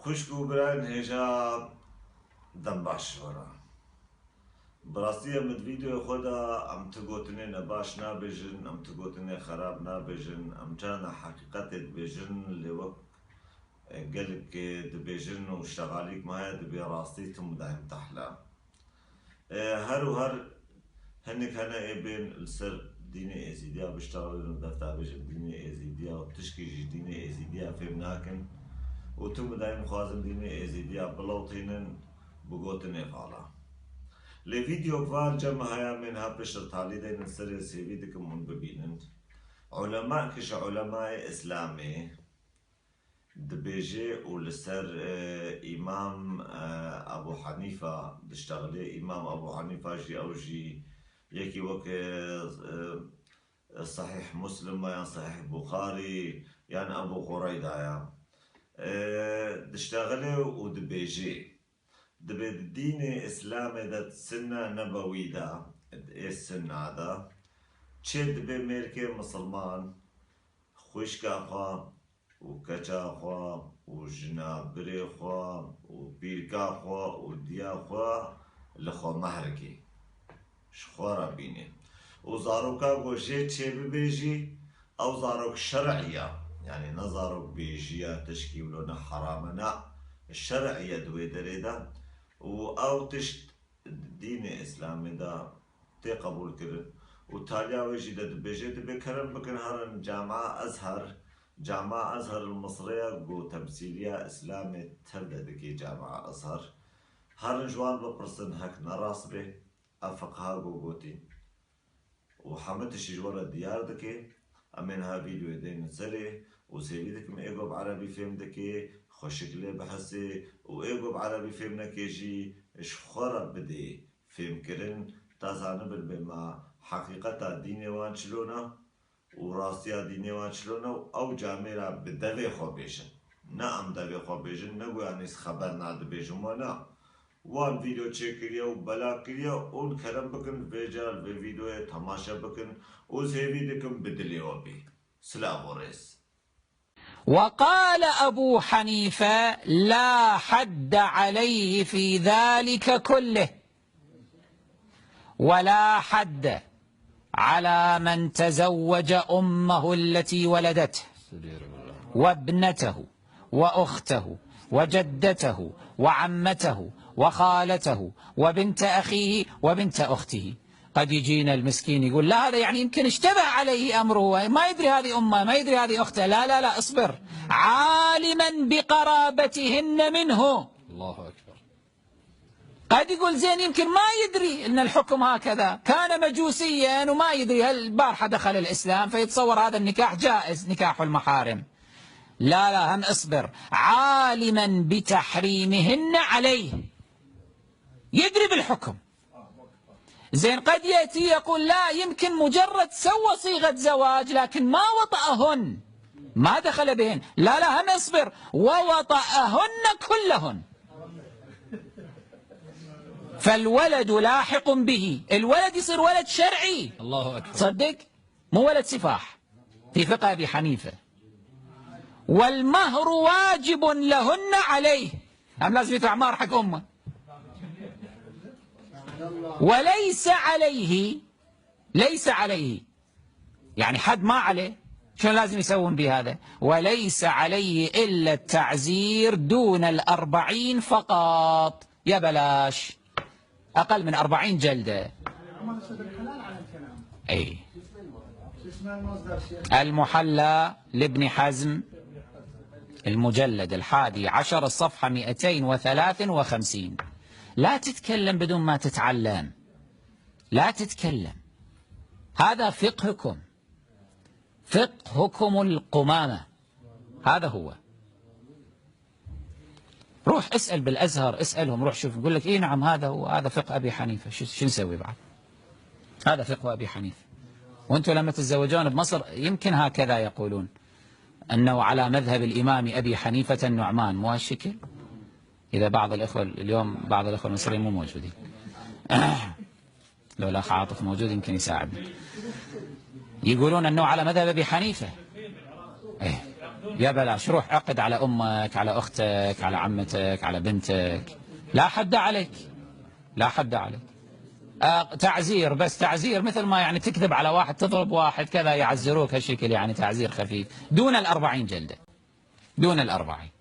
خوشکو بران هجا دم باش ورا براستی ام ویدیو خدا ام تگوتنه نباش نابجن ام تگوتنه خراب نابجن ام جانا حقیقت بجن لوک قالك دبيجن وشغاليك ما دبي راستيتم دايم تحلا هر وهر هنك هنا بين السر ديني ازيديا بيشتغلوا دفتر بيجن ديني ازيديا وتشكي ديني ازيديا في مناكن وتم دايم خوازم ديني ازيديا بلوطينن بقوتن فعلا لفيديو كفار جمع هيا منها بشر تالي دين السر سيفيدكم من ببينن علماء كش علماء اسلامي دبيجي ولسر إمام أبو حنيفة دشتغلي إمام أبو حنيفة جي أو جي يكي وك صحيح مسلم يعني صحيح بخاري يعني أبو قريدة يعني دشتغلي ودبيجي دبي الدين إسلامي دا سنة نبوي دا إيه السنة هذا تشد بميركي مسلمان خوشكا خوا وكجا خوا وجنابري خوا وبيركا خوا وديا خوا لخوا مهركي شخورا بيني وزاروكا وجي تشي بيجي او زاروك شرعية يعني نزاروك بيجيا تشكيلونا حرامنا الشرعية دوي دريدا او تشت دين اسلامي دا تقبول كرن وتاليا وجي دا بيجي بكرن بكن هرن جامعة أزهر المصرية جو تمثيلية إسلامي ترددكي جامعة أزهر هر جوان ببرسن هك نراس به أفقها جو جوتي وحمدتش جورا ديار دكي أمينها فيديو دين سري وسيبيدك ميقو بعربي فيلم دكي خوشكلي بحسي وإيقو بعربي فيلم نكيجي إشخورا بدي فيلم كرن تازانبل بما حقيقة ديني وان شلونا وراستيا ديني وان شلونا أو جاميرا بدوي خو بيجن نعم دوي خو بيجن نقول يعني خبر ناد بيجن وانا وان فيديو چه كريا وبلا كريا اون كرم بكن بيجال بفيديو تماشا بكن وزيبي دكم بدلي وبي سلام وريس. وقال أبو حنيفة لا حد عليه في ذلك كله ولا حد على من تزوج أمه التي ولدته وابنته وأخته وجدته وعمته وخالته وبنت أخيه وبنت أخته. قد يجينا المسكين يقول لا هذا يعني يمكن اشتبه عليه أمره ما يدري هذه أمه ما يدري هذه أخته. لا لا لا اصبر عالما بقرابتهن منه. الله أكبر. قد يقول زين يمكن ما يدري ان الحكم هكذا كان مجوسيا وما يدري هل البارحة دخل الإسلام فيتصور هذا النكاح جائز نكاح المحارم. لا لا هم اصبر عالما بتحريمهن عليه يدري بالحكم. زين قد يأتي يقول لا يمكن مجرد سوى صيغة زواج لكن ما وطأهن ما دخل بهن. لا لا هم اصبر ووطأهن كلهن فالولد لاحق به. الولد يصير ولد شرعي. الله أكبر. تصدق مو ولد سفاح في فقه أبي حنيفة. والمهر واجب لهن عليه هم لازم يدفع مهر حق أمه وليس عليه يعني حد ما عليه شلون لازم يسوون بهذا وليس عليه إلا التعزير دون 40 فقط. يا بلاش أقل من 40 جلدة. أي المحلى لابن حزم المجلد 11 الصفحة 253. لا تتكلم بدون ما تتعلم لا تتكلم. هذا فقهكم القمامة هذا هو. روح اسأل بالأزهر اسألهم روح شوف يقول لك إيه نعم هذا هو هذا فقه أبي حنيفة. شو نسوي بعد هذا فقه أبي حنيفة. وانتم لما تتزوجون بمصر يمكن هكذا يقولون أنه على مذهب الإمام أبي حنيفة النعمان مو هالشكل. إذا بعض الإخوة اليوم بعض الإخوة المصريين مو موجودين لو الأخ عاطف موجود يمكن يساعدنا. يقولون أنه على مذهب أبي حنيفة. يا بلاش، روح عقد على أمك، على أختك، على عمتك، على بنتك. لا حد عليك، لا حد عليك. تعزير، بس تعزير مثل ما يعني تكذب على واحد، تضرب واحد كذا، يعزروك هالشكل، يعني تعزير خفيف دون ال40 جلدة، دون ال40.